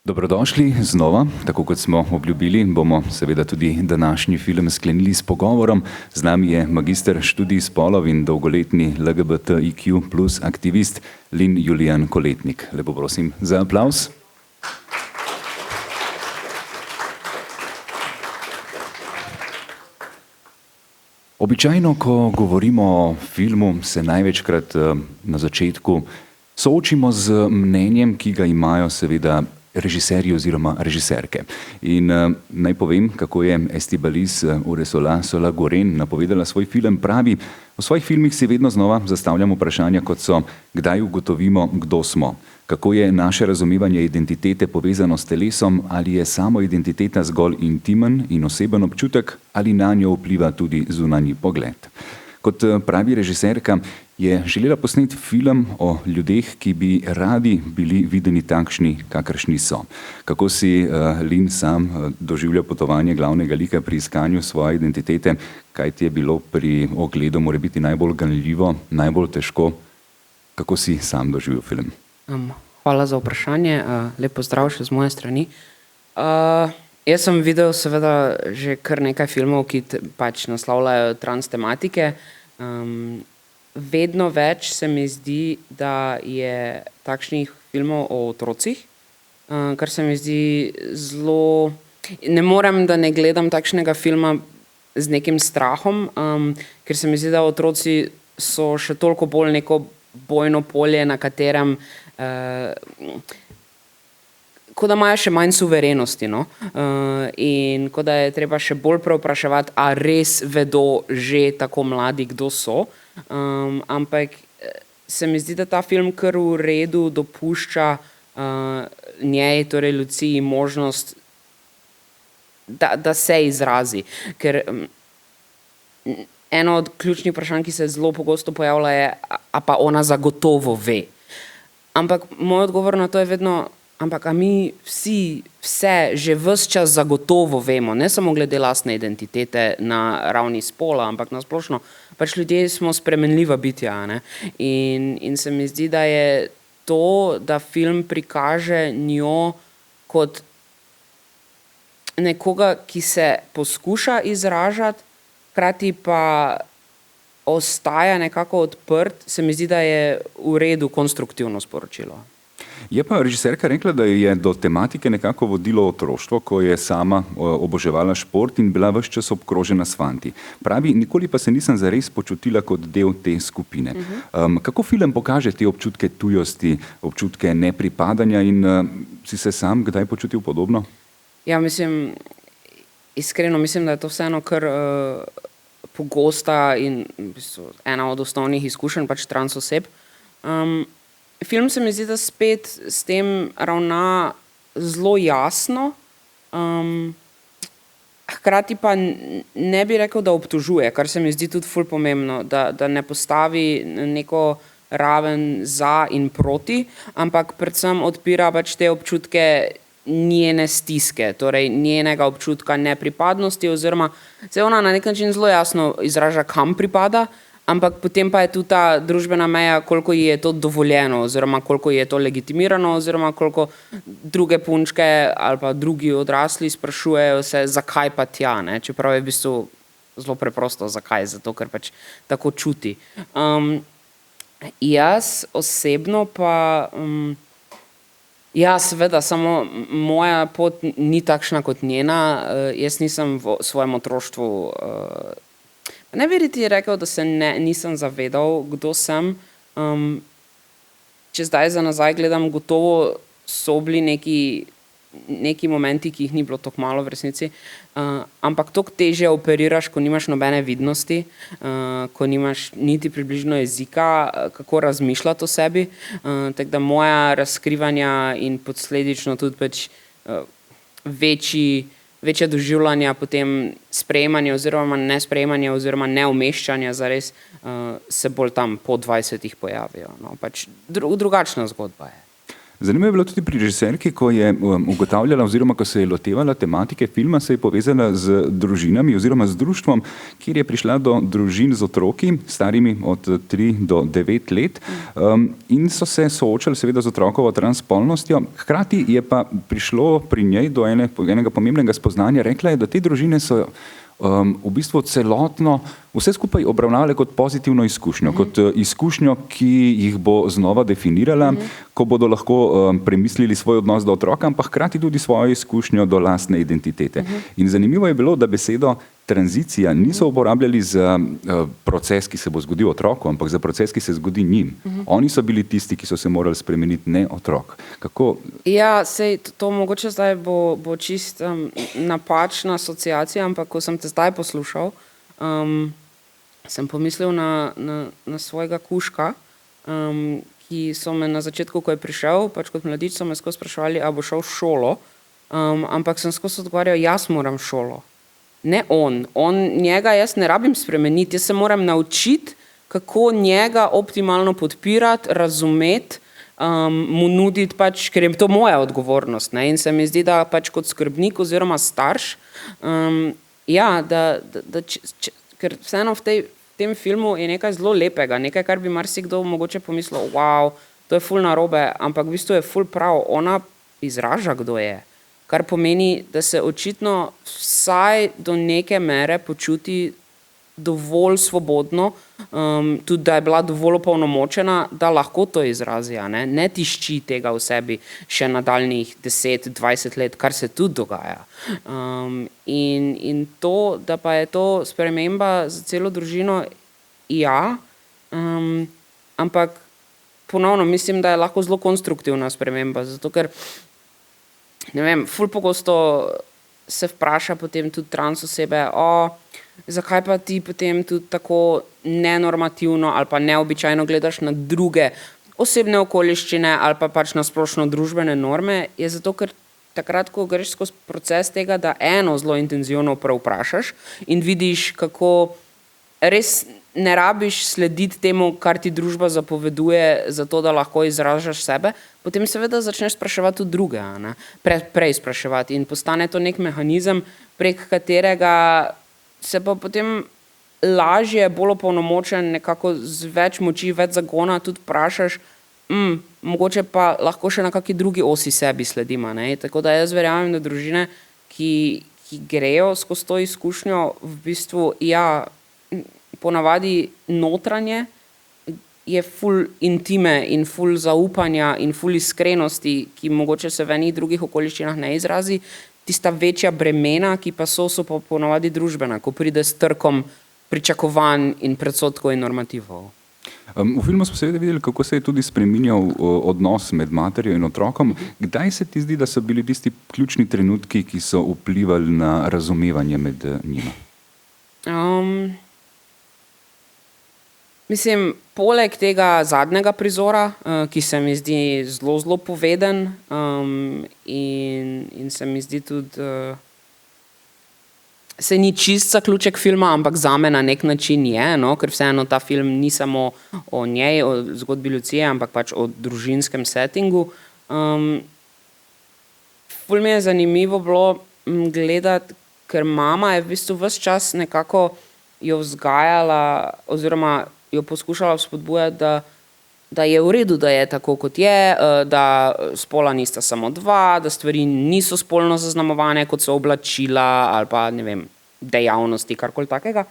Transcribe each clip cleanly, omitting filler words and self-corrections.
Dobrodošli znova, tako kot smo obljubili, bomo seveda tudi današnji film sklenili s pogovorom. Z nami je magister študij spolov in dolgoletni LGBTIQ+ aktivist Lin Julijan Koletnik. Lepo prosim za aplavz. Običajno, ko govorimo o filmu, se največkrat na začetku soočimo z mnenjem, ki ga imajo seveda režiserji oziroma režiserke. In naj povem, kako je Estibaliz Urresola Sola-Goren napovedala svoj film. Pravi, v svojih filmih si vedno znova zastavljam vprašanja, kot so: kdaj ugotovimo, kdo smo? Kako je naše razumevanje identitete povezano s telesom? Ali je samo identiteta zgolj intimen in oseben občutek? Ali nanjo vpliva tudi zunanji pogled? Kot pravi režiserka, je želela posneti film o ljudeh, ki bi radi bili videni takšni, kakršni so. Kako si Lin sam doživlja potovanje glavnega lika pri iskanju svoje identitete? Kaj ti je bilo pri ogledu morebiti najbolj ganljivo, najbolj težko? Kako si sam doživel film? Hvala za vprašanje. Lep pozdrav še z moje strani. Jaz sem videl seveda že kar nekaj filmov, ki pač naslavljajo trans tematike. Vedno več se mi zdi, da je takšnih filmov o otrocih, kar se mi zdi zelo... Ne morem, da ne gledam takšnega filma z nekim strahom, ker se mi zdi, da otroci so še toliko bolj neko bojno polje, na katerem kot da imajo še manj suverenosti, no? In kot da je treba še bolj preopraševati, a res vedo že tako mladi, kdo so. Ampak se mi zdi, da ta film kar v redu dopušča njej, torej Luciji, možnost, da se izrazi. Ker eno od ključnih vprašanj, ki se zelo pogosto pojavlja, je, a pa ona zagotovo ve. Ampak moj odgovor na to je vedno: ampak a mi vse že ves čas zagotovo vemo, ne samo glede lastne identitete na ravni spola, ampak na splošno, pač ljudje smo spremenljiva bitja, ne? In se mi zdi, da je to, da film prikaže njo kot nekoga, ki se poskuša izražati, hkrati pa ostaja nekako odprt, se mi zdi, da je v redu konstruktivno sporočilo. Je pa režiserka rekla, da je do tematike nekako vodilo otroštvo, ko je sama oboževala šport in bila ves čas obkrožena s fanti. Pravi, nikoli pa se nisem zares počutila kot del te skupine. Kako film pokaže te občutke tujosti, občutke nepripadanja in si se sam kdaj počutil podobno? Ja, mislim, iskreno mislim, da je to vseeno kar pogosta in v bistvu ena od osnovnih izkušenj pač trans oseb. Film se mi zdi, da spet s tem ravna zelo jasno, hkrati pa ne bi rekel, da obtožuje, kar se mi zdi tudi ful pomembno, da ne postavi neko raven za in proti, ampak predvsem odpira pač te občutke njene stiske, torej njenega občutka nepripadnosti, oziroma se ona na nek način zelo jasno izraža, kam pripada, ampak potem pa je tudi ta družbena meja, koliko ji je to dovoljeno, oziroma koliko ji je to legitimirano, oziroma koliko druge punčke ali pa drugi odrasli sprašujejo se, zakaj pa tja, ne? Čeprav je v bistvu zelo preprosto, zakaj, zato ker pač tako čuti. Jaz osebno pa, ja, seveda, samo moja pot ni takšna kot njena. Jaz nisem v svojem otroštvu, ne bi ti rekel, da se nisem zavedal, kdo sem. Če zdaj za nazaj gledam, gotovo so bili neki momenti, ki jih ni bilo tako malo v resnici, ampak toliko težje operiraš, ko nimaš nobene vidnosti, ko nimaš niti približno jezika, kako razmišljati o sebi. Tako da moja razkrivanja in posledično tudi pač večje doživljanja, potem sprejemanje oziroma nesprejemanje oziroma neumeščanja zares se bolj tam po 20-ih pojavijo. No, pač drugačna zgodba je. Zanimivo je bilo tudi pri režiserki, ko je ugotavljala oziroma ko se je lotevala tematike filma, se je povezala z družinami oziroma z društvom, kjer je prišla do družin z otroki, starimi od 3 do 9 let in so se soočali seveda z otrokovo transspolnostjo. Hkrati je pa prišlo pri njej do enega pomembnega spoznanja. Rekla je, da te družine so v bistvu celotno vse skupaj obravnavale kot pozitivno izkušnjo, kot izkušnjo, ki jih bo znova definirala, ko bodo lahko premislili svoj odnos do otroka, ampak hkrati tudi svojo izkušnjo do lastne identitete. In zanimivo je bilo, da besedo tranzicija niso uporabljali za proces, ki se bo zgodil otroku, ampak za proces, ki se zgodi njim. Oni so bili tisti, ki so se morali spremeniti, ne otrok. Kako? Ja, sej to mogoče zdaj bo čist napačna asociacija, ampak ko sem te zdaj poslušal, sem pomislil na svojega kužka, ki so me na začetku, ko je prišel, pač kot mladič so me skozi spraševali, a bo šel v šolo, ampak sem skozi odgovarjal, jaz moram v šolo. Ne njega jaz ne rabim spremeniti, jaz se moram naučiti, kako njega optimalno podpirati, razumeti, mu nuditi pač, ker je to moja odgovornost, ne? In se mi zdi, da pač kot skrbnik oziroma starš, ker vseeno v tem filmu je nekaj zelo lepega, nekaj, kar bi marsikdo mogoče pomislil, wow, to je ful narobe, ampak v bistvu je ful prav, ona izraža, kdo je. Kar pomeni, da se očitno vsaj do neke mere počuti dovolj svobodno, tudi da je bila dovolj opolnomočena, da lahko to izrazi, ne tišči tega v sebi še nadaljnjih 10-20 let, kar se tudi dogaja. In to, da pa je to sprememba za celo družino, ampak ponovno mislim, da je lahko zelo konstruktivna sprememba, zato ker ne vem, ful pogosto se vpraša potem tudi trans osebe, zakaj pa ti potem tudi tako nenormativno ali pa neobičajno gledaš na druge osebne okoliščine ali pa pač na splošno družbene norme, je zato, ker takrat, ko greš skozi proces tega, da eno zelo intenzivno vprašaš in vidiš, kako res ne rabiš slediti temu, kar ti družba zapoveduje, zato da lahko izražaš sebe, potem seveda začneš spraševati tudi druge, prej spraševati in postane to nek mehanizem, prek katerega se pa potem lažje, bolj opolnomočen, nekako z več moči, več zagona tudi vprašaš, mogoče pa lahko še na kakšni drugi osi sebi sledim, tako da jaz verjamem, da družine, ki grejo skozi to izkušnjo, v bistvu, ponavadi notranje je ful intime in ful zaupanja in ful iskrenosti, ki mogoče se v enih drugih okoliščinah ne izrazi, tista večja bremena, ki pa so pa ponavadi družbena, ko pride s trkom pričakovanj in predsodkov in normativov. V filmu smo seveda videli, kako se je tudi spreminjal odnos med materjo in otrokom. Kdaj se ti zdi, da so bili tisti ključni trenutki, ki so vplivali na razumevanje med njima? Mislim, poleg tega zadnjega prizora, ki se mi zdi zelo poveden in se mi zdi tudi, se ni čist zaključek filma, ampak zame na nek način je, ker vseeno ta film ni samo o njej, o zgodbi Lucije, ampak pač o družinskem settingu. Ful mi je zanimivo bilo gledati, ker mama je v bistvu ves čas nekako jo vzgajala oziroma jo poskušala vzpodbujati, da je v redu, da je tako, kot je, da spola nista samo dva, da stvari niso spolno zaznamovane, kot so oblačila ali pa, ne vem, dejavnosti, karkoli takega.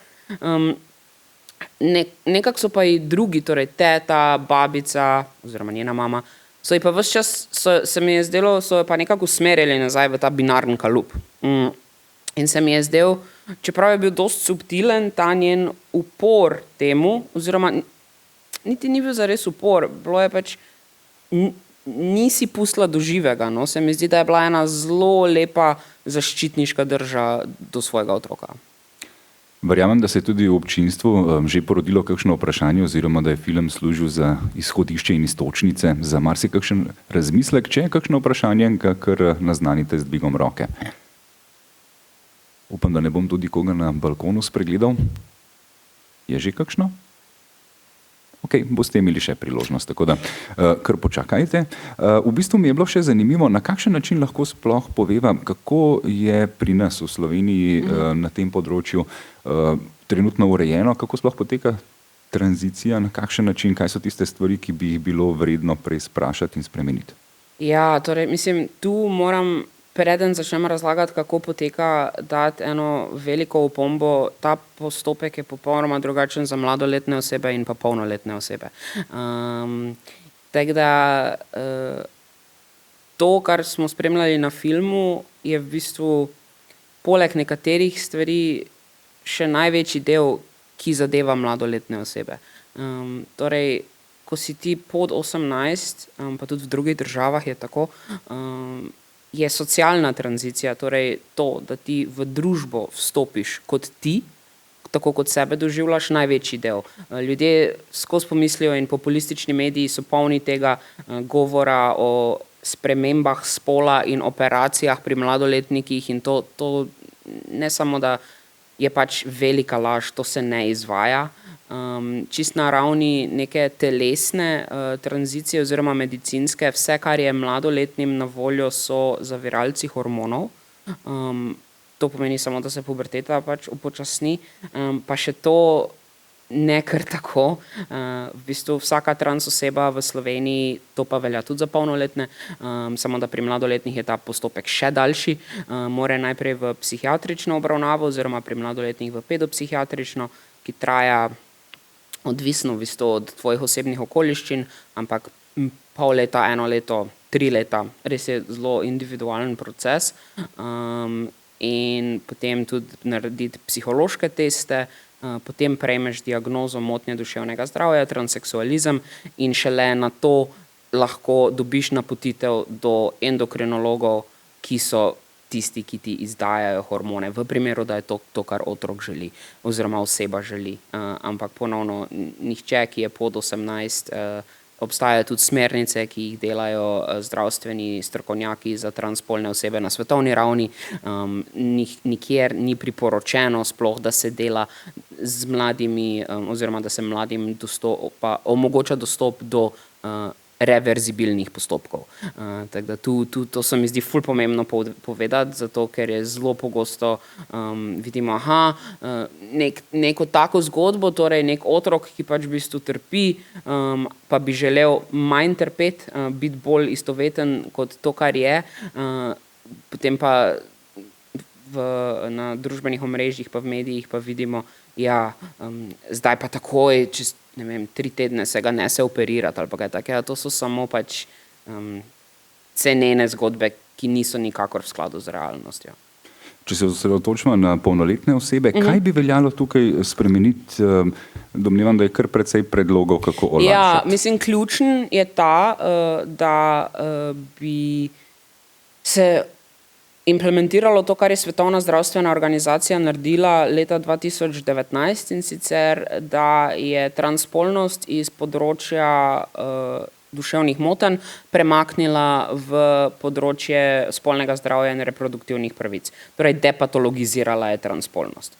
Nekako so pa i drugi, torej teta, babica oziroma njena mama, so ji pa ves čas, se mi je zdelo, so jo pa nekako usmerili nazaj v ta binarni kalup. In se mi je zdel, čeprav je bil dosti subtilen ta njen upor temu, oziroma niti ni bil zares upor, bilo je pač, nisi pustila do živega, se mi zdi, da je bila ena zelo lepa zaščitniška drža do svojega otroka. Verjamem, da se je tudi v občinstvu že porodilo kakšno vprašanje oziroma da je film služil za izhodišče in iztočnice, za marsikakšen razmislek. Če je kakšno vprašanje, kar naznanite z dvigom roke. Upam, da ne bom tudi koga na balkonu spregledal. Je že kakšno? Ok, boste imeli še priložnost, tako da kar počakajte. V bistvu mi je bilo še zanimivo, na kakšen način lahko sploh poveva, kako je pri nas v Sloveniji na tem področju trenutno urejeno, kako sploh poteka tranzicija, na kakšen način, kaj so tiste stvari, ki bi jih bilo vredno prej sprašati in spremeniti. Ja, torej, mislim, tu moram, preden začnem razlagati, kako poteka, dati eno veliko opombo. Ta postopek je popolnoma drugačen za mladoletne osebe in pa polnoletne osebe. Tako da to, kar smo spremljali na filmu, je v bistvu poleg nekaterih stvari še največji del, ki zadeva mladoletne osebe. Torej, ko si ti pod 18, pa tudi v drugih državah je tako, je socialna tranzicija, torej to, da ti v družbo vstopiš kot ti, tako kot sebe doživljaš, največji del. Ljudje skozi pomislijo in populistični mediji so polni tega govora o spremembah spola in operacijah pri mladoletnikih in to ne samo, da je pač velika laž, to se ne izvaja. Čist na ravni neke telesne tranzicije oziroma medicinske, vse, kar je mladoletnim na voljo, so zaviralci hormonov. To pomeni samo, da se puberteta pač upočasni, pa še to ne kar tako. V bistvu vsaka trans oseba v Sloveniji, to pa velja tudi za polnoletne, samo da pri mladoletnih je ta postopek še daljši, mora najprej v psihiatrično obravnavo oziroma pri mladoletnih v pedopsihiatrično, ki traja odvisno v bistvu od tvojih osebnih okoliščin, ampak pol leta, 1 leto, 3 leta, res je zelo individualen proces. In potem tudi narediti psihološke teste, potem prejmeš diagnozo motnje duševnega zdravja, transseksualizem in šele na to lahko dobiš napotitev do endokrinologov, ki so tisti, ki ti izdajajo hormone, v primeru, da je to, kar otrok želi oziroma oseba želi. Ampak ponovno, nihče, ki je pod 18, obstajajo tudi smernice, ki jih delajo zdravstveni strokovnjaki za transspolne osebe na svetovni ravni. Nikjer ni priporočeno sploh, da se dela z mladimi oziroma da se mladim omogoča dostop do reverzibilnih postopkov. Tako da to se mi zdi ful pomembno povedati, zato ker je zelo pogosto vidimo, neko tako zgodbo, torej nek otrok, ki pač v bistvu trpi, pa bi želel manj trpeti, biti bolj istoveten kot to, kar je, potem pa na družbenih omrežjih pa v medijih pa vidimo, zdaj pa takoj, čez 3 tedne se ga ne se operirati ali pa kaj takega. To so samo pač cenene zgodbe, ki niso nikakor v skladu z realnostjo. Če se osredotočimo na polnoletne osebe, kaj bi veljalo tukaj spremeniti? Domnevam, da je kar precej predlogov, kako olajšati. Ja, mislim, ključen je ta, da bi se implementiralo to, kar je Svetovna zdravstvena organizacija naredila leta 2019, in sicer, da je transspolnost iz področja duševnih motenj premaknila v področje spolnega zdravja in reproduktivnih pravic. Torej, depatologizirala je transspolnost.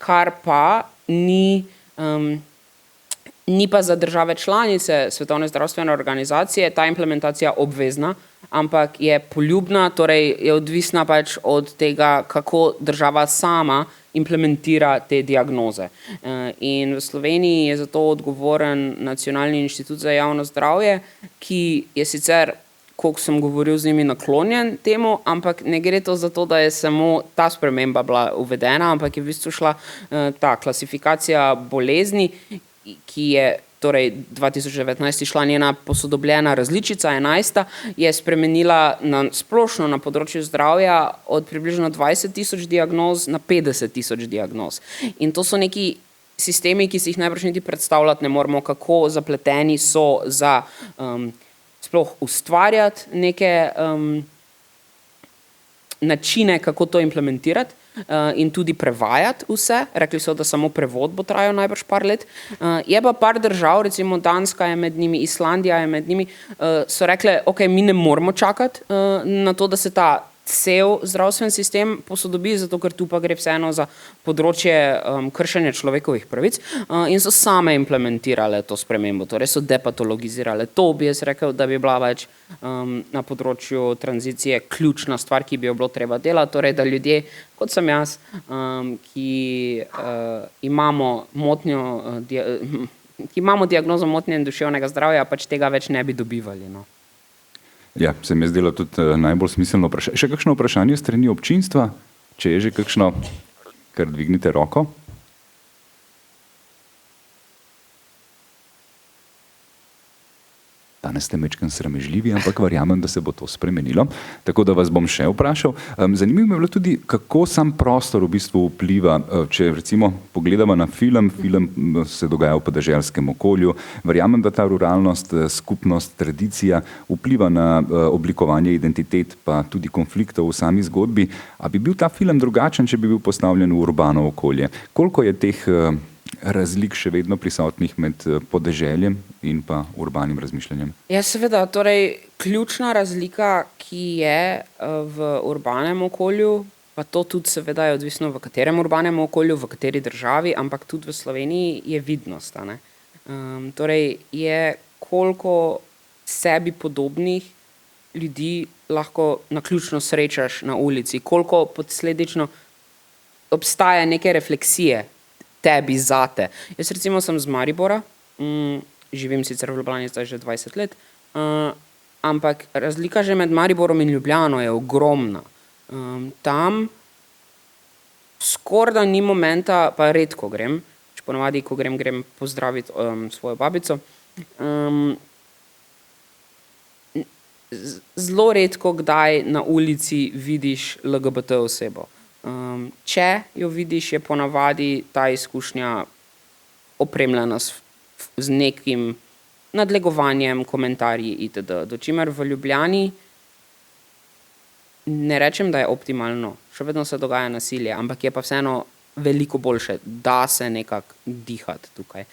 Kar pa ni pa za države članice Svetovne zdravstvene organizacije ta implementacija obvezna, ampak je poljubna, torej je odvisna pač od tega, kako država sama implementira te diagnoze. In v Sloveniji je za to odgovoren Nacionalni inštitut za javno zdravje, ki je sicer, koliko sem govoril z njimi, naklonjen temu, ampak ne gre to za to, da je samo ta sprememba bila uvedena, ampak je v bistvu šla ta klasifikacija bolezni, ki je torej 2019 šla njena posodobljena različica, 11, je spremenila na splošno na področju zdravja od približno 20,000 diagnoz na 50,000 diagnoz. In to so neki sistemi, ki si jih najbrž niti predstavljati ne moremo, kako zapleteni so za sploh ustvarjati neke načine, kako to implementirati. In tudi prevajati vse. Rekli so, da samo prevod bo trajal najbrž par let. Je pa par držav, recimo Danska je med njimi, Islandija je med njimi, so rekle, ok, mi ne moramo čakati na to, da se ta cel zdravstven sistem posodobi, zato ker tu pa gre vseeno za področje kršenja človekovih pravic in so same implementirale to spremembo, torej so depatologizirale. To bi jaz rekel, da bi bila več na področju tranzicije ključna stvar, ki bi jo bilo treba delati, torej da ljudje, kot sem jaz, ki imamo diagnozo motnje duševnega zdravja, pač tega več ne bi dobivali. No. Ja, se mi je zdelo tudi najbolj smiselno vprašanje. Še kakšno vprašanje strani občinstva? Če je že kakšno, kar dvignite roko. Danes ste majčkeno sramežljivi, ampak verjamem, da se bo to spremenilo. Tako da vas bom še vprašal. Zanimivo mi je bilo tudi, kako sam prostor v bistvu vpliva, če recimo pogledamo na film se dogaja v podeželskem okolju. Verjamem, da ta ruralnost, skupnost, tradicija vpliva na oblikovanje identitet, pa tudi konfliktov v sami zgodbi. A bi bil ta film drugačen, če bi bil postavljen v urbano okolje? Koliko je teh razlik še vedno prisotnih med podeželjem in pa urbanim razmišljanjem? Ja, seveda, torej ključna razlika, ki je v urbanem okolju, pa to tudi seveda je odvisno v katerem urbanem okolju, v kateri državi, ampak tudi v Sloveniji je vidnost. Torej je koliko sebi podobnih ljudi lahko naključno srečaš na ulici, koliko posledično obstaja neke refleksije tebi zate. Jaz recimo sem z Maribora, živim sicer v Ljubljani zdaj že 20 let, ampak razlika že med Mariborom in Ljubljano je ogromna. Tam skoraj da ni momenta, pa redko grem, ponavadi, ko grem pozdraviti svojo babico, zelo redko kdaj na ulici vidiš LGBT osebo. Če jo vidiš, je ponavadi ta izkušnja opremljena z nekim nadlegovanjem, komentarji itd. Dočimer v Ljubljani ne rečem, da je optimalno, še vedno se dogaja nasilje, ampak je pa vseeno veliko boljše, da se nekako dihati tukaj.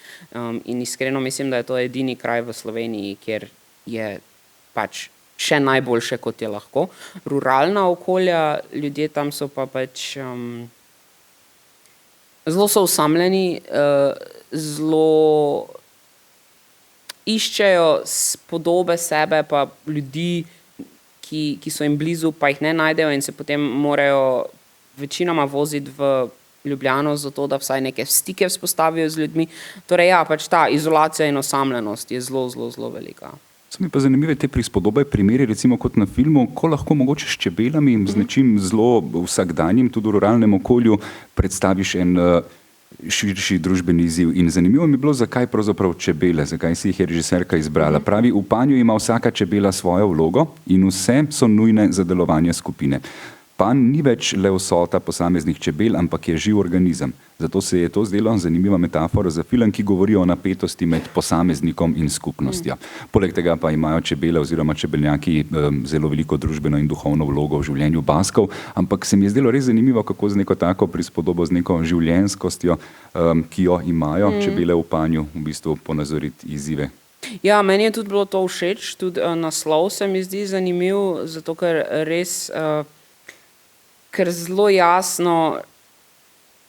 In iskreno mislim, da je to edini kraj v Sloveniji, kjer je pač še najboljše, kot je lahko. Ruralna okolja, ljudje tam so pa pač zelo so osamljeni, zelo iščejo podobe sebe pa ljudi, ki so jim blizu, pa jih ne najdejo in se potem morajo večinoma voziti v Ljubljano, zato da vsaj neke stike vzpostavijo z ljudmi. Torej ja, pač ta izolacija in osamljenost je zelo, zelo, zelo velika. So mi pa zanimive te prispodobe, primeri, recimo kot na filmu, ko lahko mogoče s čebelami, z nečim zelo vsakdanjim, tudi v ruralnem okolju, predstaviš en širši družbeni izziv. In zanimivo mi je bilo, zakaj pravzaprav čebele, zakaj si jih je režiserka izbrala. Pravi, v panju ima vsaka čebela svojo vlogo in vse so nujne za delovanje skupine. Panj ni več le vsota posameznih čebel, ampak je živ organizem. Zato se je to zdelo zanimiva metafora za film, ki govori o napetosti med posameznikom in skupnostjo. Poleg tega pa imajo čebele oziroma čebeljaki zelo veliko družbeno in duhovno vlogo v življenju Baskov, ampak se mi je zdelo res zanimivo, kako z neko tako prispodobo, z neko življenjskostjo, ki jo imajo čebele v panju, v bistvu ponazoriti izzive. Ja, meni je tudi bilo to všeč, tudi naslov se mi zdi zanimiv, zato ker res ker zelo jasno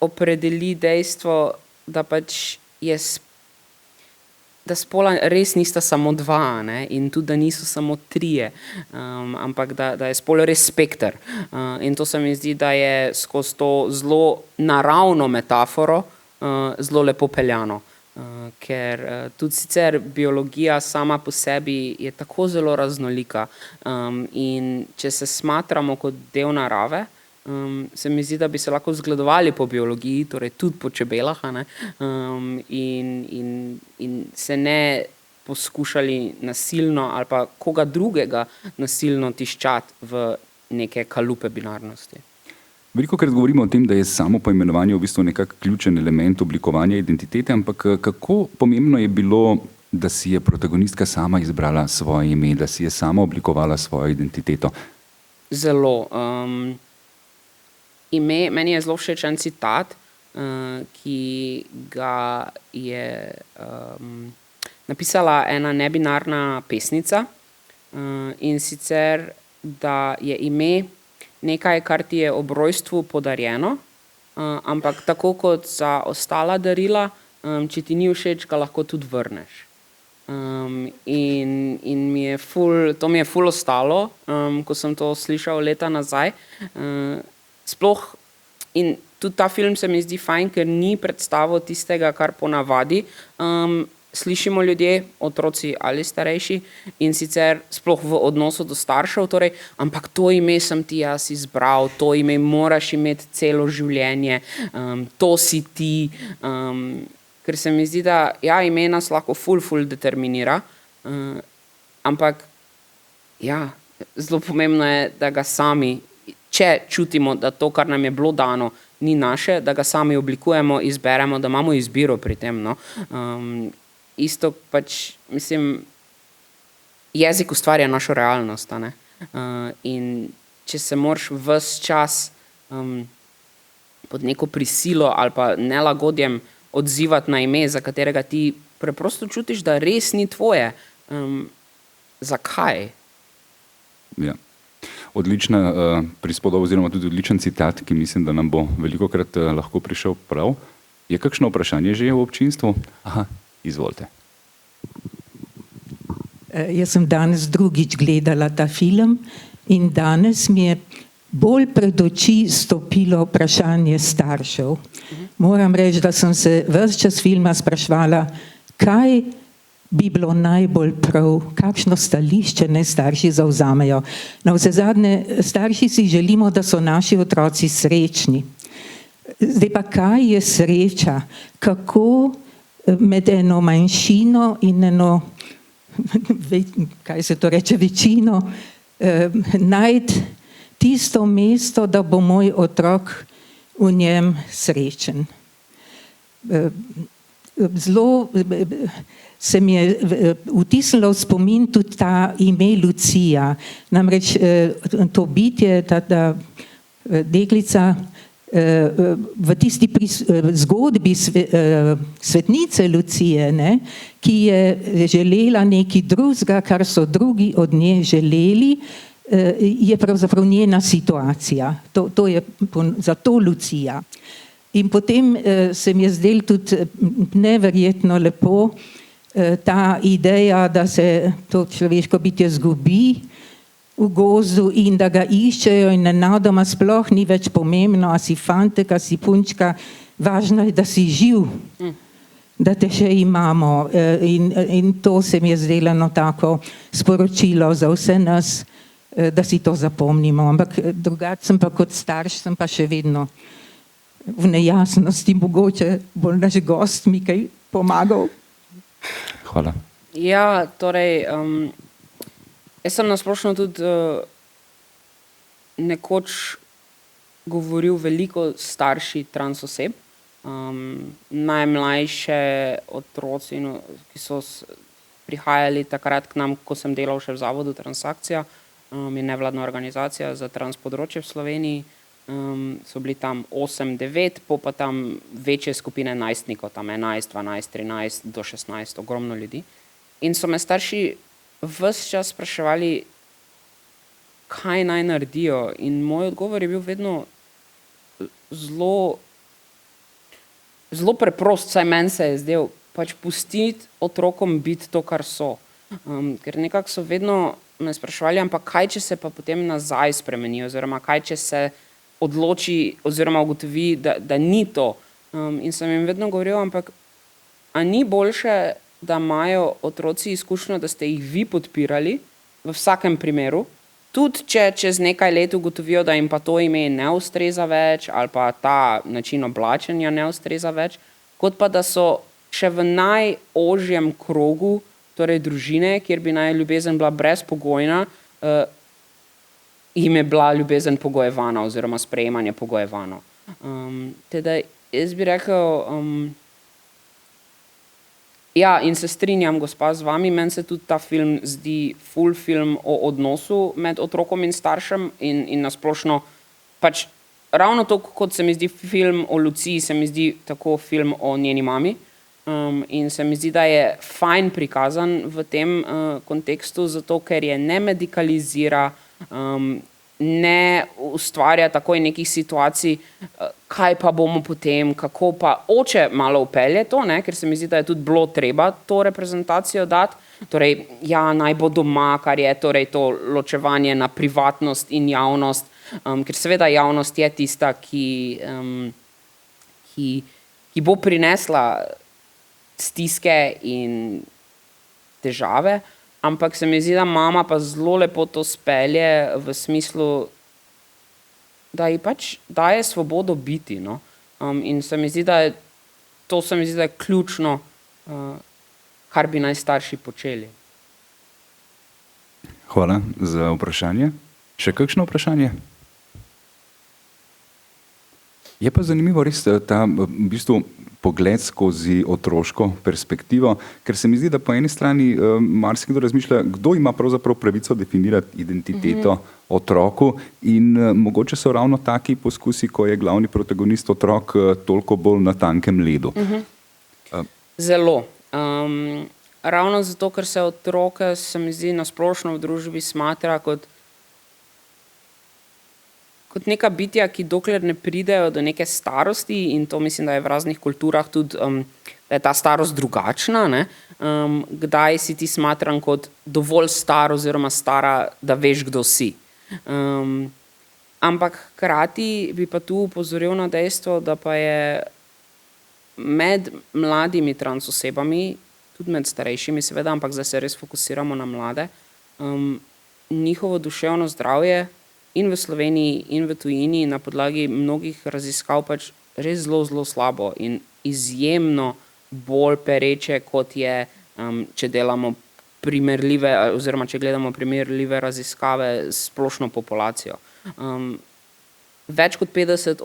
opredeli dejstvo, da pač da spola res nista samo dva, ne? In tudi, da niso samo trije, ampak da je spol res spekter. In to se mi zdi, da je skozi to zelo naravno metaforo zelo lepo peljano. Ker tudi sicer biologija sama po sebi je tako zelo raznolika in če se smatramo kot del narave, se mi zdi, da bi se lahko zgledovali po biologiji, torej tudi po čebelah, in se ne poskušali nasilno ali pa koga drugega nasilno tiščati v neke kalupe binarnosti. Velikokrat govorimo o tem, da je samo poimenovanje v bistvu nekak ključen element oblikovanja identitete, ampak kako pomembno je bilo, da si je protagonistka sama izbrala svoje ime, da si je sama oblikovala svojo identiteto? Zelo. Meni je zelo všeč en citat, ki ga je napisala ena nebinarna pesnica, in sicer, da je ime nekaj, kar ti je ob rojstvu podarjeno, ampak tako kot za ostala darila, če ti ni všeč, ga lahko tudi vrneš. In to mi je ful ostalo, ko sem to slišal leta nazaj. Sploh in tudi ta film se mi zdi fajn, ker ni predstavo tistega, kar ponavadi slišimo ljudje, otroci ali starejši, in sicer sploh v odnosu do staršev, torej, ampak to ime sem ti jaz izbral, to ime moraš imeti celo življenje, to si ti, ker se mi zdi, da ja, ime nas lahko ful determinira, ampak ja, zelo pomembno je, da ga sami, če čutimo, da to, kar nam je bilo dano, ni naše, da ga sami oblikujemo, izberemo, da imamo izbiro pri tem, no. Isto pač, mislim, jezik ustvarja našo realnost, a ne. In če se moraš ves čas pod neko prisilo ali pa nelagodjem odzivati na ime, za katerega ti preprosto čutiš, da res ni tvoje, zakaj? Ja. Odlična prispodoba oziroma tudi odličen citat, ki mislim, da nam bo velikokrat lahko prišel prav. Je kakšno vprašanje že v občinstvu? Aha, izvolite. Jaz sem danes drugič gledala ta film in danes mi je bolj pred oči stopilo vprašanje staršev. Moram reči, da sem se ves čas filma spraševala, kaj bi bilo najbolj prav, kakšno stališče naj starši zavzamejo. Navsezadnje, starši si želimo, da so naši otroci srečni. Zdaj pa, kaj je sreča? Kako med eno manjšino in eno, kaj se to reče, večino, najti tisto mesto, da bo moj otrok v njem srečen. Zelo se mi je vtisnilo v spomin tudi ta ime Lucija. Namreč to bitje, ta deklica v tisti zgodbi svetnice Lucije, ne, ki je želela nekaj drugega, kar so drugi od nje želeli, je pravzaprav njena situacija. To je zato Lucija. In potem se mi je zdelo tudi neverjetno lepo ta ideja, da se to človeško bitje zgubi v gozdu in da ga iščejo in nenadoma sploh ni več pomembno, a si fantek, a si punčka, važno je, da si živ, da te še imamo. In to se mi je zdelo tako sporočilo za vse nas, da si to zapomnimo. Ampak drugače sem pa kot starš, sem pa še vedno v nejasnosti, mogoče bo naš gost mi kaj pomagal. Hvala. Ja, torej, jaz sem nasplošno tudi nekoč govoril veliko starši trans oseb, najmlajše otroci, ki so prihajali takrat k nam, ko sem delal še v Zavodu Transakcija, je nevladna organizacija za trans področje v Sloveniji, so bili tam 8-9, pa tam večje skupine najstnikov, tam 11, 12, 13 do 16, ogromno ljudi. In so me starši ves čas spraševali, kaj naj naredijo, in moj odgovor je bil vedno zelo preprost, saj meni se je zdel, pač pustiti otrokom biti to, kar so. Ker nekako so vedno me spraševali, ampak kaj, če se pa potem nazaj spremeni, oziroma kaj, če se odloči oziroma ugotovi, da ni to. In sem jim vedno govoril, ampak a ni boljše, da imajo otroci izkušnjo, da ste jih vi podpirali v vsakem primeru, tudi če čez nekaj let ugotovijo, da jim pa to ime ne ustreza več ali pa ta način oblačenja ne ustreza več, kot pa da so še v najožjem krogu, torej družine, kjer bi naj ljubezen bila brezpogojna, jim je bila ljubezen pogojevana oziroma sprejemanje pogojevano. Teda jaz bi rekel, ja, in se strinjam, gospa, z vami, meni se tudi ta film zdi ful film o odnosu med otrokom in staršem in nasplošno pač ravno to, kot se mi zdi film o Luciji, se mi zdi tako film o njeni mami. In se mi zdi, da je fajn prikazan v tem kontekstu, zato ker je ne medikalizira, ne ustvarja takoj nekih situacij, kaj pa bomo potem, kako pa oče malo upelje to, ne, ker se mi zdi, da je tudi bilo treba to reprezentacijo dati. Torej, ja, naj bo doma, kar je torej to ločevanje na privatnost in javnost, ker seveda javnost je tista, ki bo prinesla stiske in težave, ampak se mi zdi, da mama pa zelo lepo to spelje v smislu, da ji pač daje svobodo biti, no. In se mi zdi, da je ključno, kar bi naj starši počeli. Hvala za vprašanje. Še kakšno vprašanje? Je pa zanimivo res ta v bistvu pogled skozi otroško perspektivo, ker se mi zdi, da po eni strani marsikdo razmišlja, kdo ima pravzaprav pravico definirati identiteto otroku in mogoče so ravno taki poskusi, ko je glavni protagonist otrok toliko bolj na tankem ledu. Zelo. Ravno zato, ker se otroke, se mi zdi, na splošno v družbi smatra kot neka bitja, ki dokler ne pridejo do neke starosti, in to mislim, da je v raznih kulturah tudi, da je ta starost drugačna, ne? Kdaj si ti smatran kot dovolj star oziroma stara, da veš, kdo si. Ampak hkrati bi pa tu opozoril na dejstvo, da pa je med mladimi trans osebami, tudi med starejšimi seveda, ampak zdaj se res fokusiramo na mlade, njihovo duševno zdravje in v Sloveniji in v tujini na podlagi mnogih raziskav pač res zelo, zelo slabo in izjemno bolj pereče, kot je, če delamo primerljive, oziroma če gledamo primerljive raziskave s splošno populacijo. Več kot 50%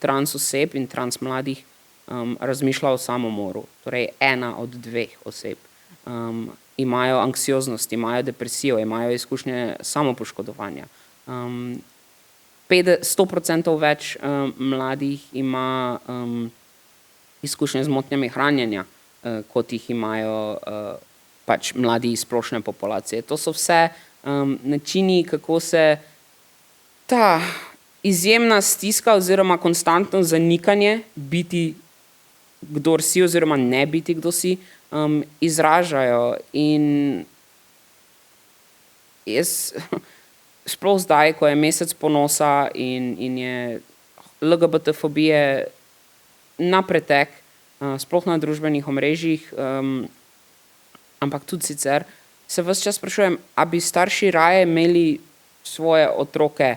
trans oseb in trans mladih razmišlja o samomoru, torej 1 od 2 oseb. Imajo anksioznost, imajo depresijo, imajo izkušnje samopoškodovanja. 100% več mladih ima izkušnje z motnjami hranjenja, kot jih imajo pač mladi iz splošne populacije. To so vse načini, kako se ta izjemna stiska oziroma konstantno zanikanje biti, kdor si oziroma ne biti, kdo si, izražajo. In jaz sploh zdaj, ko je mesec ponosa in je LGBT-fobije na pretek, sploh na družbenih omrežjih, ampak tudi sicer, se ves čas sprašujem, a bi starši raje imeli svoje otroke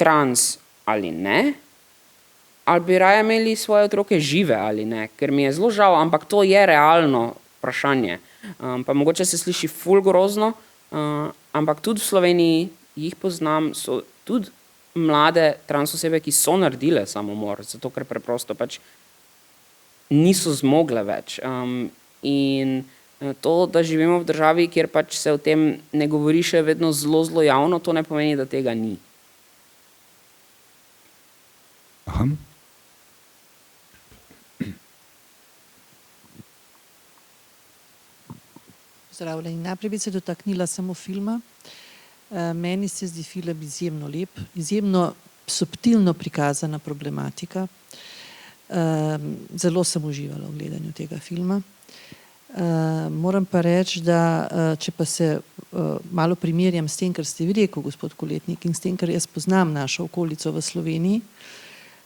trans ali ne, ali bi raje imeli svoje otroke žive ali ne, ker mi je zelo žal, ampak to je realno vprašanje. Pa mogoče se sliši ful grozno, ampak tudi v Sloveniji jih poznam, so tudi mlade trans osebe, ki so naredile samomor, zato ker preprosto pač niso zmogle več. In to, da živimo v državi, kjer pač se o tem ne govori še vedno zelo, zelo javno, to ne pomeni, da tega ni. Aha. Pozdravljeni. Najprej bi se dotaknila samo filma. Meni se zdi film izjemno lep, izjemno subtilno prikazana problematika. Zelo sem uživala v gledanju tega filma. Moram pa reči, da če pa se malo primerjam s tem, kar ste vi rekel, gospod Koletnik, in s tem, kar jaz poznam našo okolico v Sloveniji,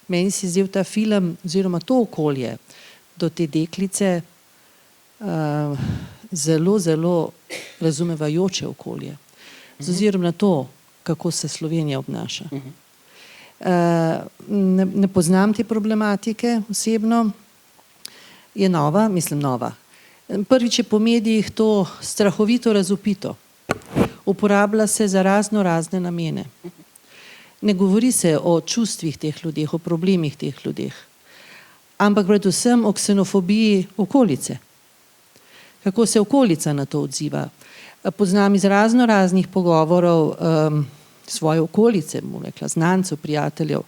meni se je zdel ta film oziroma to okolje do te deklice zelo, zelo razumevajoče okolje. Z ozirom na to, kako se Slovenija obnaša. Ne poznam te problematike osebno, je nova, mislim nova. Prvič je po medijih to strahovito razvpito. Uporablja se za razne namene. Ne govori se o čustvih teh ljudeh, o problemih teh ljudeh, ampak predvsem o ksenofobiji okolice. Kako se okolica na to odziva. Poznam iz raznih pogovorov svoje okolice, bom rekla, znancev, prijateljev,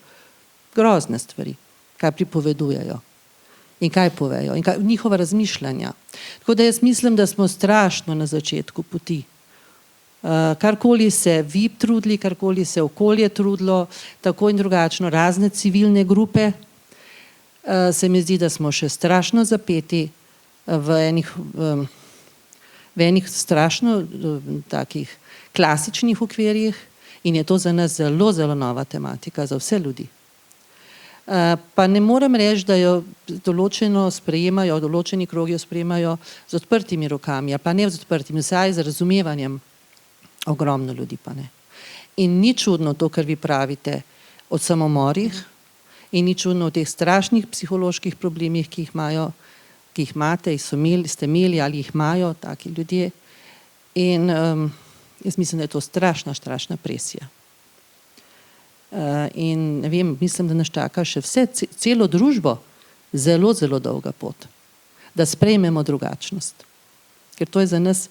grozne stvari, kaj pripovedujejo in kaj povejo in njihova razmišljanja. Tako da jaz mislim, da smo strašno na začetku poti Karkoli se vi trudili, karkoli se okolje trudilo, tako in drugačno, razne civilne grupe, se mi zdi, da smo še strašno zapeti v enih strašno takih klasičnih okvirjih in je to za nas zelo, zelo nova tematika, za vse ljudi. Pa ne morem reči, da jo določeni krogi jo sprejemajo z odprtimi rokami, ali pa ne z odprtimi, vsaj z razumevanjem. Ogromno ljudi pa ne. In ni čudno to, kar vi pravite o samomorih in ni čudno o teh strašnih psiholoških problemih, ki jih imate, ste imeli ali jih imajo taki ljudje. In jaz mislim, da je to strašna presija. In ne vem, mislim, da nas čaka še celo družbo zelo, zelo dolga pot, da sprejmemo drugačnost. Ker to je za nas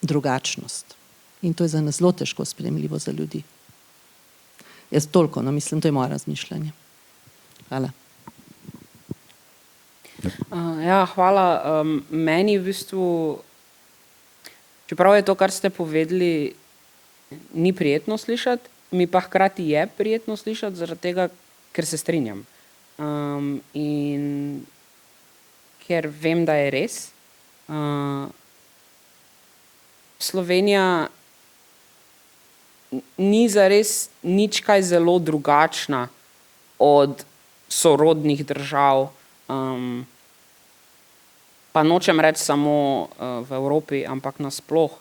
drugačnost. In to je za nas zelo težko sprejemljivo za ljudi. Jaz toliko, mislim, to je moje razmišljanje. Hvala. Ja, hvala. Meni v bistvu, čeprav je to, kar ste povedali, ni prijetno slišati, mi pa hkrati je prijetno slišati, zaradi tega, ker se strinjam. In ker vem, da je res. Slovenija ni zares nič kaj zelo drugačna od sorodnih držav, pa nočem reči samo v Evropi, ampak nasploh.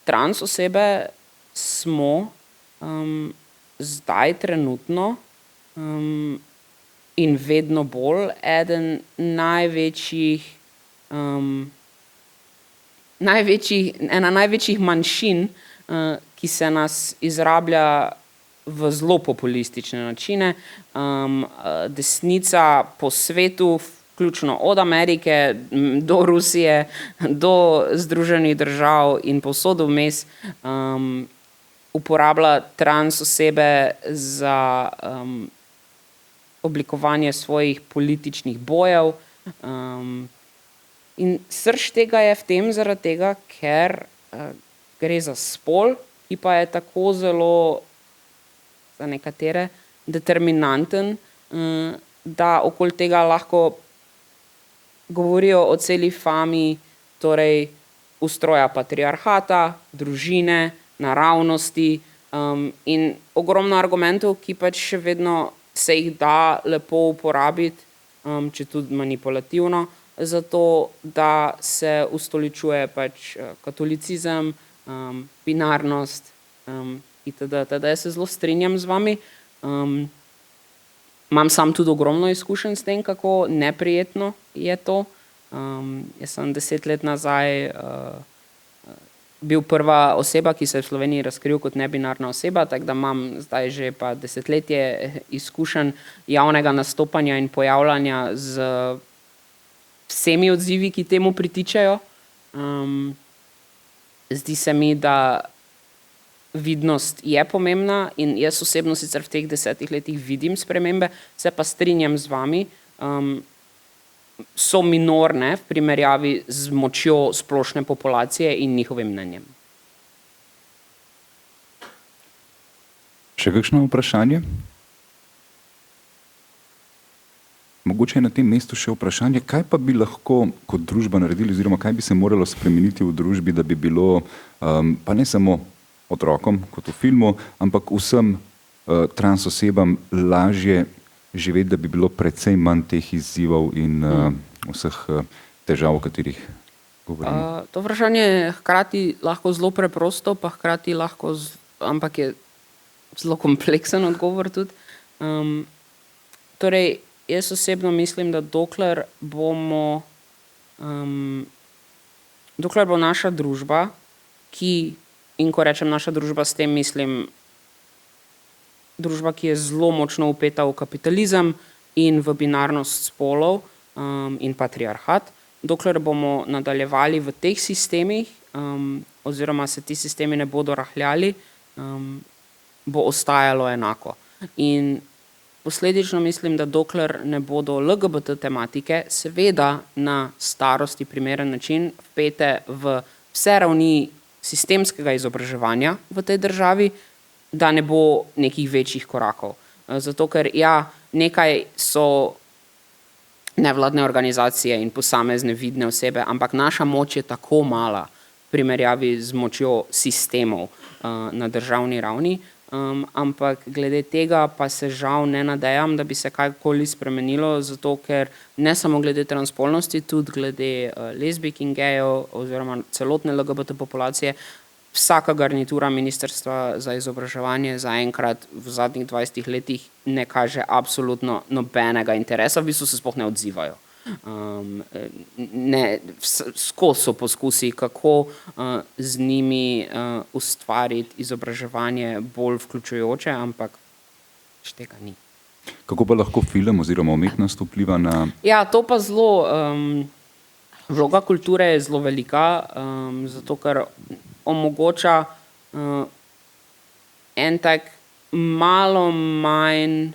Trans osebe smo zdaj trenutno in vedno bolj ena največjih manjšin, ki se nas izrablja v zelo populistične načine. Desnica po svetu, vključno od Amerike do Rusije, do Združenih držav in povsod vmes, uporablja trans osebe za oblikovanje svojih političnih bojev. In srž tega je v tem zaradi tega, ker gre za spol, ki pa je tako zelo za nekatere determinanten, da okoli tega lahko govorijo o celi fami, torej ustroja patriarhata, družine, naravnosti in ogromno argumentov, ki pač še vedno se jih da lepo uporabiti, če tudi manipulativno, zato da se ustoličuje pač katolicizem, binarnost itd. Teda jaz se zelo strinjam z vami. Imam sam tudi ogromno izkušenj s tem, kako neprijetno je to. Jaz sem 10 let nazaj bil prva oseba, ki se je v Sloveniji razkril kot nebinarna oseba, tako da imam zdaj že pa desetletje izkušenj javnega nastopanja in pojavljanja z vsemi odzivi, ki temu pritičajo. Zdi se mi, da vidnost je pomembna in jaz osebno sicer v teh 10 letih vidim spremembe, se pa strinjam z vami, so minorne v primerjavi z močjo splošne populacije in njihovim mnenjem. Še kakšno vprašanje? Mogoče je na tem mestu še vprašanje, kaj pa bi lahko kot družba naredili oziroma kaj bi se moralo spremeniti v družbi, da bi bilo pa ne samo otrokom kot v filmu, ampak vsem trans osebam lažje živeti, da bi bilo precej manj teh izzivov in vseh težav, o katerih govorimo. To vprašanje je hkrati lahko zelo preprosto, pa hkrati lahko, ampak je zelo kompleksen odgovor tudi. Torej, jaz osebno mislim, da dokler bo naša družba, in ko rečem naša družba, s tem mislim družba, ki je zelo močno vpeta v kapitalizem in v binarnost spolov in patriarhat, dokler bomo nadaljevali v teh sistemih oziroma se ti sistemi ne bodo rahljali, bo ostajalo enako. In posledično mislim, da dokler ne bodo LGBT tematike, seveda na starosti primeren način vpete v vse ravni sistemskega izobraževanja v tej državi, da ne bo nekih večjih korakov. Zato ker nekaj so nevladne organizacije in posamezne vidne osebe, ampak naša moč je tako mala v primerjavi z močjo sistemov na državni ravni, ampak glede tega pa se žal ne nadejam, da bi se kajkoli spremenilo, zato ker ne samo glede transspolnosti, tudi glede lezbijk in gejev oziroma celotne LGBT populacije, vsaka garnitura Ministrstva za izobraževanje zaenkrat v zadnjih 20 letih ne kaže absolutno nobenega interesa, v bistvu se sploh ne odzivajo. Skozi so poskusi, kako z njimi ustvariti izobraževanje bolj vključujoče, ampak tega ni. Kako pa lahko film oziroma umetnost vpliva na... Ja, to pa zelo, vloga kulture je zelo velika, zato ker omogoča en tak malo manj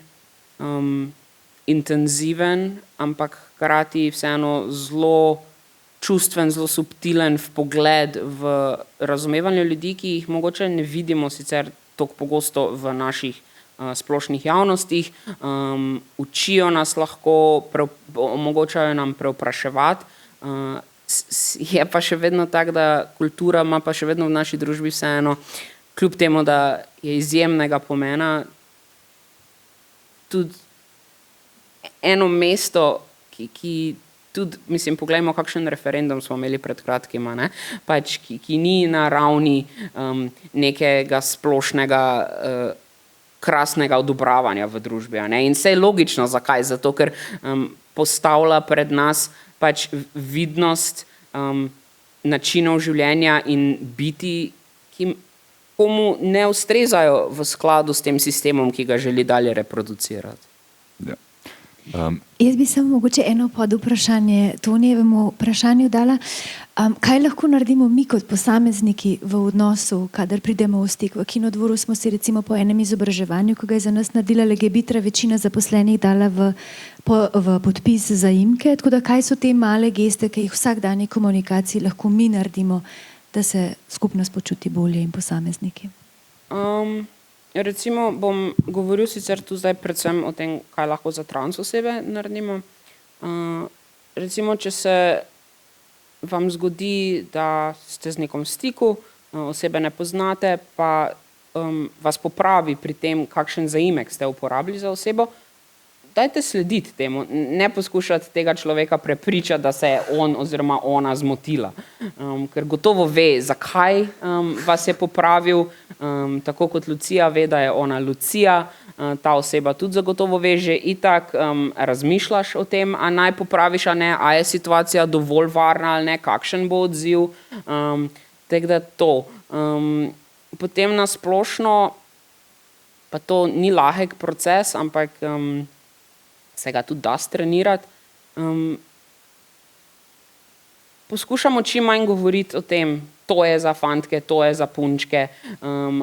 intenziven, ampak hkrati vseeno zelo čustven, zelo subtilen vpogled v razumevanje ljudi, ki jih mogoče ne vidimo sicer tako pogosto v naših splošnih javnostih, učijo nas lahko, omogočajo nam prevpraševati. Je pa še vedno tako, da kultura ima pa še vedno v naši družbi vseeno, kljub temu, da je izjemnega pomena, tudi eno mesto, ki tudi, mislim, poglejmo, kakšen referendum smo imeli pred kratkim, pač, ki ni na ravni nekega splošnega krasnega odobravanja v družbi. In vse je logično, zakaj? Zato, ker postavlja pred nas pač vidnost načinov življenja in biti, ki komu ne ustrezajo v skladu s tem sistemom, ki ga želi dalje reproducirati. Ja. Jaz bi samo mogoče eno podvprašanje Tonijevemu vprašanju dala. Kaj lahko naredimo mi kot posamezniki v odnosu, kadar pridemo v stik? V Kinodvoru smo si recimo po enem izobraževanju, ko ga je za nas naredila Legebitra, večina zaposlenih dala v podpis zaimke. Tako da kaj so te male geste, ki jih v vsakdanji komunikaciji lahko mi naredimo, da se skupnost počuti bolje in posamezniki? Recimo bom govoril sicer tu zdaj predvsem o tem, kaj lahko za trans osebe naredimo. Recimo, če se vam zgodi, da ste z nekom v stiku, osebe ne poznate, pa vas popravi pri tem, kakšen zaimek ste uporabili za osebo, dajte slediti temu, ne poskušati tega človeka prepričati, da se je on oziroma ona zmotila, ker gotovo ve, zakaj vas je popravil, tako kot Lucija ve, da je ona Lucija, ta oseba tudi zagotovo ve, že itak razmišljaš o tem, a naj popraviš, a ne, a je situacija dovolj varna ali ne, kakšen bo odziv, tako da to. Potem na splošno, pa to ni lahek proces, ampak se ga tudi da strenirati. Poskušamo čim manj govoriti o tem, to je za fantke, to je za punčke,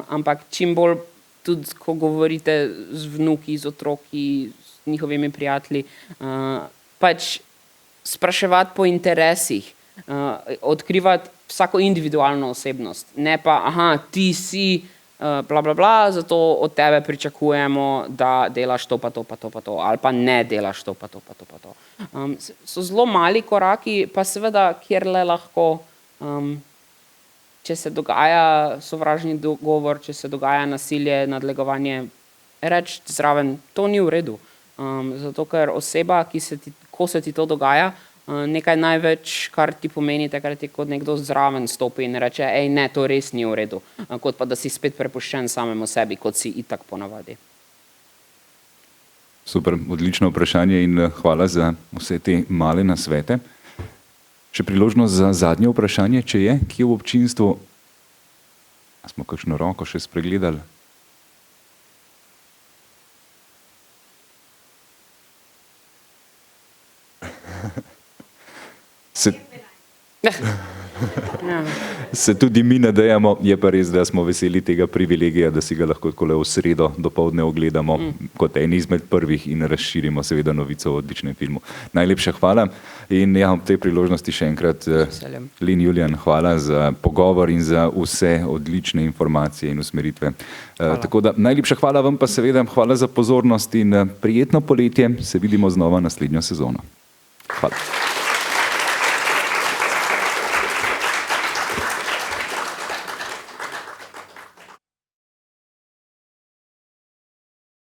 ampak čim bolj tudi, ko govorite z vnuki, z otroki, z njihovimi prijatelji, pač spraševati po interesih, odkrivati vsako individualno osebnost, ne pa, ti si bla, bla, bla, zato od tebe pričakujemo, da delaš to, pa to, pa to, pa to, ali pa ne delaš to, pa to, pa to, pa to. So zelo mali koraki, pa seveda, kjer le lahko, če se dogaja sovražni govor, če se dogaja nasilje, nadlegovanje, reči zraven, to ni v redu. Zato, ker oseba, ko se ti to dogaja, nekaj največ, kar ti pomeni, takrat je, kot nekdo zraven stopi in reče, ne, to res ni v redu, kot pa, da si spet prepuščen samemu sebi, kot si itak ponavadi. Super, odlično vprašanje in hvala za vse te male nasvete. Še priložnost za zadnje vprašanje, če je, kje v občinstvu, a smo kakšno roko še spregledali? Ja. Se tudi mi nadejamo, je pa res, da smo veseli tega privilegija, da si ga lahko takole v sredo dopoldne ogledamo kot en izmed prvih in razširimo seveda novico o odličnem filmu. Najlepša hvala in ja, ob tej priložnosti še enkrat veseljem. Lin Julijan, hvala za pogovor in za vse odlične informacije in usmeritve. Tako da najlepša hvala vam pa seveda, hvala za pozornost in prijetno poletje, se vidimo znova naslednjo sezono. Hvala.